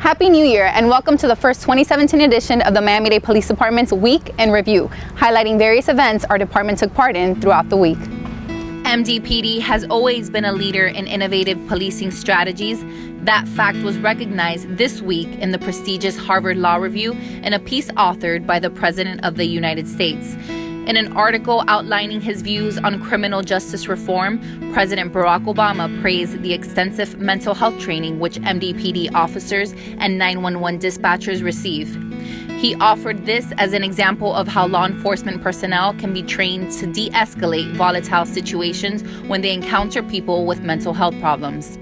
Happy New Year and welcome to the first 2017 edition of the Miami-Dade Police Department's Week in Review, highlighting various events our department took part in throughout the week. MDPD has always been a leader in innovative policing strategies. That fact was recognized this week in the prestigious Harvard Law Review in a piece authored by the President of the United States. In an article outlining his views on criminal justice reform, President Barack Obama praised the extensive mental health training which MDPD officers and 911 dispatchers receive. He offered this as an example of how law enforcement personnel can be trained to de-escalate volatile situations when they encounter people with mental health problems.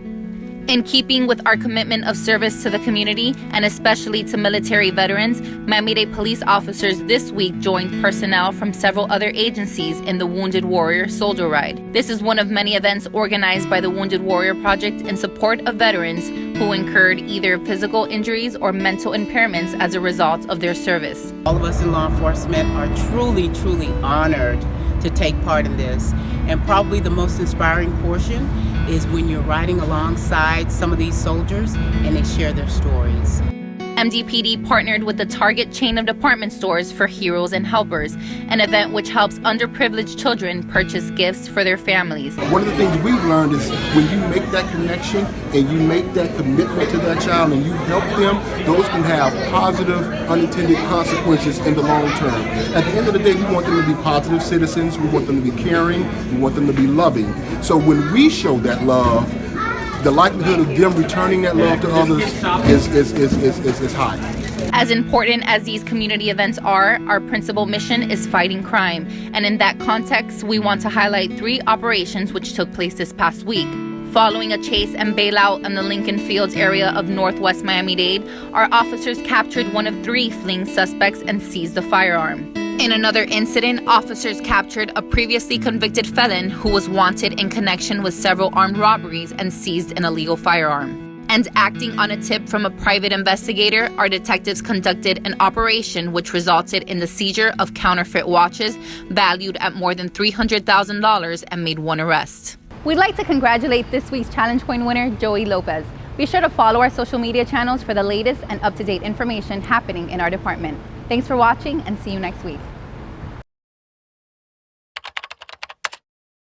In keeping with our commitment of service to the community, and especially to military veterans, Miami-Dade police officers this week joined personnel from several other agencies in the Wounded Warrior Soldier Ride. This is one of many events organized by the Wounded Warrior Project in support of veterans who incurred either physical injuries or mental impairments as a result of their service. All of us in law enforcement are truly honored to take part in this. And probably the most inspiring portion is when you're riding alongside some of these soldiers and they share their stories. MDPD partnered with the Target chain of department stores for Heroes and Helpers, an event which helps underprivileged children purchase gifts for their families. One of the things we've learned is when you make that connection and you make that commitment to that child and you help them, those can have positive unintended consequences in the long term. At the end of the day, we want them to be positive citizens, we want them to be caring, we want them to be loving. So when we show that love, the likelihood of them returning that love to others is high. As important as these community events are, our principal mission is fighting crime. And in that context, we want to highlight 3 operations which took place this past week. Following a chase and bailout in the Lincoln Fields area of northwest Miami-Dade, our officers captured one of 3 fleeing suspects and seized a firearm. In another incident, officers captured a previously convicted felon who was wanted in connection with several armed robberies and seized an illegal firearm. And acting on a tip from a private investigator, our detectives conducted an operation which resulted in the seizure of counterfeit watches valued at more than $300,000 and made 1 arrest. We'd like to congratulate this week's Challenge Point winner, Joey Lopez. Be sure to follow our social media channels for the latest and up-to-date information happening in our department. Thanks for watching and see you next week.